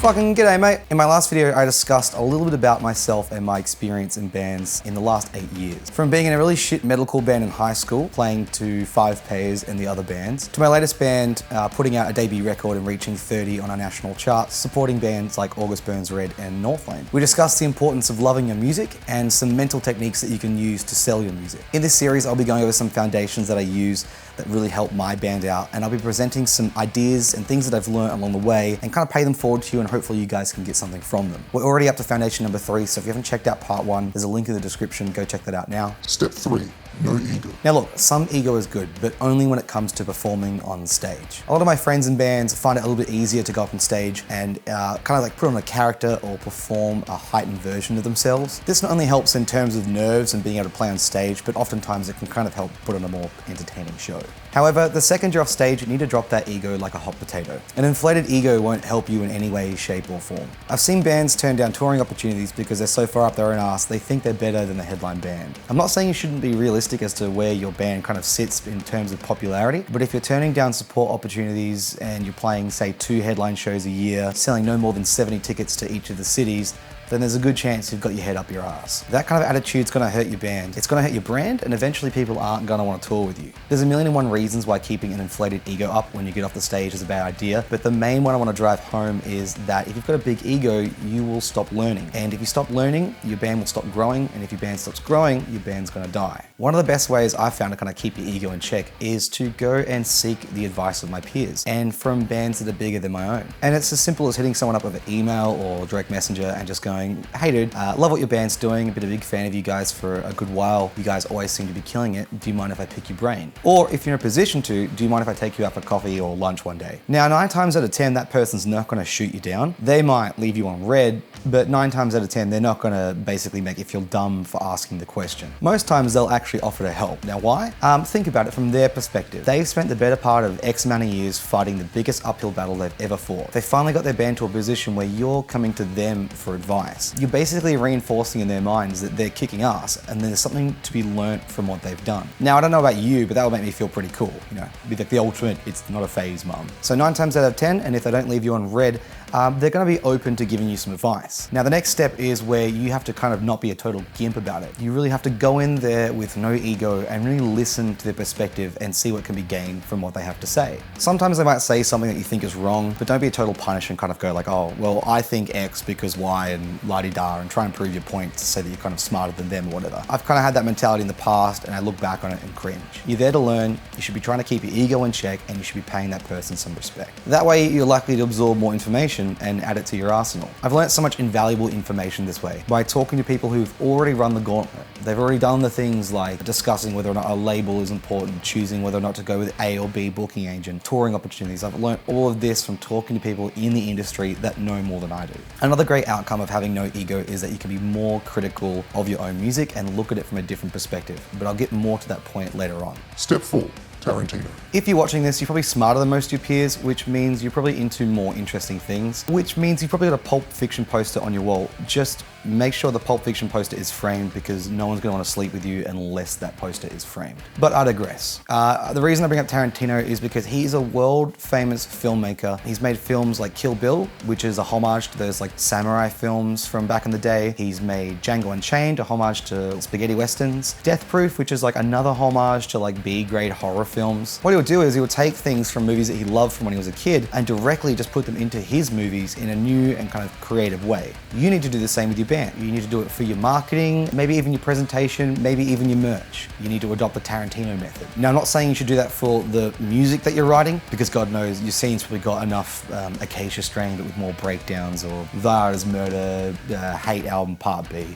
Fucking g'day, mate. In my last video, I discussed a little bit about myself and my experience in bands in the last 8 years. From being in a really shit metalcore band in high school, playing to 5 pairs in the other bands, to my latest band putting out a debut record and reaching 30 on our national charts, supporting bands like August Burns Red and Northlane. We discussed the importance of loving your music and some mental techniques that you can use to sell your music. In this series, I'll be going over some foundations that I use that really help my band out, and I'll be presenting some ideas and things that I've learned along the way and kind of pay them forward to you, and hopefully you guys can get something from them. We're already up to foundation number 3, so if you haven't checked out part 1, there's a link in the description, go check that out now. Step 3, no ego. Now look, some ego is good, but only when it comes to performing on stage. A lot of my friends in bands find it a little bit easier to go up on stage and kind of like put on a character or perform a heightened version of themselves. This not only helps in terms of nerves and being able to play on stage, but oftentimes it can kind of help put on a more entertaining show. However, the second you're off stage, you need to drop that ego like a hot potato. An inflated ego won't help you in any way, shape, or form. I've seen bands turn down touring opportunities because they're so far up their own ass, they think they're better than the headline band. I'm not saying you shouldn't be realistic as to where your band kind of sits in terms of popularity, but if you're turning down support opportunities and you're playing, say, 2 headline shows a year, selling no more than 70 tickets to each of the cities, then there's a good chance you've got your head up your ass. That kind of attitude's gonna hurt your band, it's gonna hurt your brand, and eventually people aren't gonna want to tour with you. There's a million and one reasons why keeping an inflated ego up when you get off the stage is a bad idea, but the main one I want to drive home is that if you've got a big ego, you will stop learning. And if you stop learning, your band will stop growing, and if your band stops growing, your band's gonna die. One of the best ways I've found to kind of keep your ego in check is to go and seek the advice of my peers, and from bands that are bigger than my own. And it's as simple as hitting someone up with an email or direct messenger and just going, hey dude, love what your band's doing, I've been a big fan of you guys for a good while, you guys always seem to be killing it, do you mind if I pick your brain? Or if you're in a position to, do you mind if I take you out for coffee or lunch one day? Now 9 times out of 10 that person's not going to shoot you down. They might leave you on red, but 9 times out of 10 they're not going to basically make you feel dumb for asking the question. Most times they'll actually offer to help. Now why? Think about it from their perspective. They've spent the better part of X amount of years fighting the biggest uphill battle they've ever fought. They finally got their band to a position where you're coming to them for advice. You're basically reinforcing in their minds that they're kicking ass and there's something to be learnt from what they've done. Now I don't know about you, but that would make me feel pretty cool. You know, be like the ultimate, it's not a phase mum. So 9 times out of 10, and if they don't leave you on red, they're going to be open to giving you some advice. Now the next step is where you have to kind of not be a total gimp about it. You really have to go in there with no ego and really listen to their perspective and see what can be gained from what they have to say. Sometimes they might say something that you think is wrong, but don't be a total punish and kind of go like, oh, well, I think X because Y and la-di-da, and try and prove your point to say that you're kind of smarter than them or whatever. I've kind of had that mentality in the past and I look back on it and cringe. You're there to learn, you should be trying to keep your ego in check, and you should be paying that person some respect. That way you're likely to absorb more information and add it to your arsenal. I've learned so much invaluable information this way, by talking to people who've already run the gauntlet. They've already done the things like discussing whether or not a label is important, choosing whether or not to go with A or B booking agent, touring opportunities. I've learned all of this from talking to people in the industry that know more than I do. Another great outcome of having no ego is that you can be more critical of your own music and look at it from a different perspective, but I'll get more to that point later on. Step 4, Tarantino. If you're watching this, you're probably smarter than most of your peers, which means you're probably into more interesting things, which means you've probably got a Pulp Fiction poster on your wall. Just make sure the Pulp Fiction poster is framed, because no one's gonna wanna sleep with you unless that poster is framed. But I digress. The reason I bring up Tarantino is because he's a world famous filmmaker. He's made films like Kill Bill, which is a homage to those like samurai films from back in the day. He's made Django Unchained, a homage to spaghetti westerns. Death Proof, which is like another homage to like B-grade horror films. What he would do is he would take things from movies that he loved from when he was a kid and directly just put them into his movies in a new and kind of creative way. You need to do the same with your band. You need to do it for your marketing, maybe even your presentation, maybe even your merch. You need to adopt the Tarantino method. Now, I'm not saying you should do that for the music that you're writing, because God knows your scene's probably got enough Acacia Strain, but with more breakdowns, or Vara's Murder, Hate Album Part B,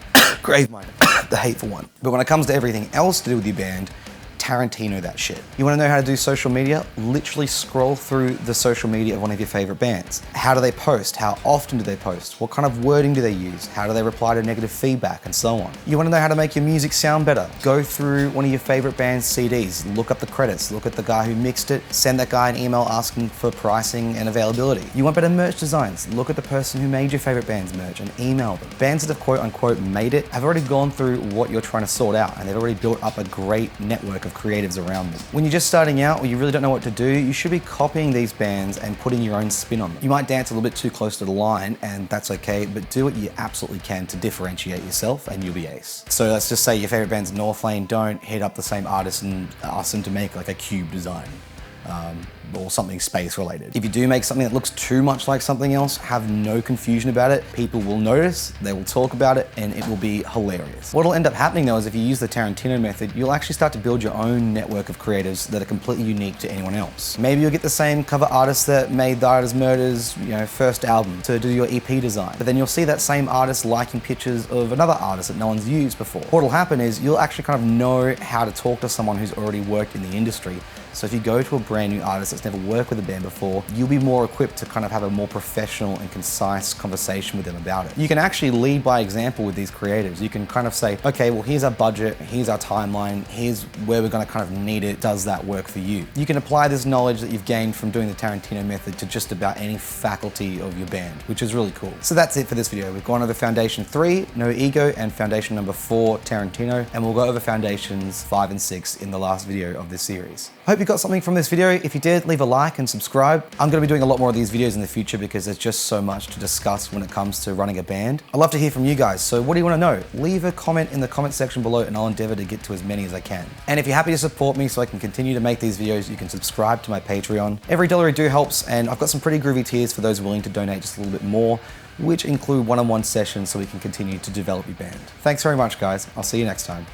Graveminder, the hateful one. But when it comes to everything else to do with your band, Tarantino that shit. You wanna know how to do social media? Literally scroll through the social media of one of your favorite bands. How do they post? How often do they post? What kind of wording do they use? How do they reply to negative feedback, and so on? You wanna know how to make your music sound better? Go through one of your favorite band's CDs, look up the credits, look at the guy who mixed it, send that guy an email asking for pricing and availability. You want better merch designs? Look at the person who made your favorite band's merch and email them. Bands that have quote unquote made it have already gone through what you're trying to sort out, and they've already built up a great network of creatives around them. When you're just starting out or you really don't know what to do, you should be copying these bands and putting your own spin on them. You might dance a little bit too close to the line, and that's okay, but do what you absolutely can to differentiate yourself and you'll be ace. So let's just say your favorite band's Northlane, don't hit up the same artist and ask them to make like a cube design. Or something space related. If you do make something that looks too much like something else, have no confusion about it. People will notice, they will talk about it, and it will be hilarious. What'll end up happening though is if you use the Tarantino method, you'll actually start to build your own network of creatives that are completely unique to anyone else. Maybe you'll get the same cover artist that made The Artist Murder's first album to do your EP design, but then you'll see that same artist liking pictures of another artist that no one's used before. What'll happen is you'll actually kind of know how to talk to someone who's already worked in the industry. So if you go to a brand new artist that's never worked with a band before, you'll be more equipped to kind of have a more professional and concise conversation with them about it. You can actually lead by example with these creatives. You can kind of say, okay, well, here's our budget, here's our timeline, here's where we're gonna kind of need it. Does that work for you? You can apply this knowledge that you've gained from doing the Tarantino method to just about any faculty of your band, which is really cool. So that's it for this video. We've gone over Foundation 3, No Ego, and Foundation number 4, Tarantino, and we'll go over Foundations 5 and 6 in the last video of this series. Hope you got something from this video. If you did, leave a like and subscribe. I'm gonna be doing a lot more of these videos in the future because there's just so much to discuss when it comes to running a band. I'd love to hear from you guys, so what do you wanna know? Leave a comment in the comment section below and I'll endeavor to get to as many as I can. And if you're happy to support me so I can continue to make these videos, you can subscribe to my Patreon. Every dollar you do helps, and I've got some pretty groovy tiers for those willing to donate just a little bit more, which include one-on-one sessions so we can continue to develop your band. Thanks very much, guys. I'll see you next time.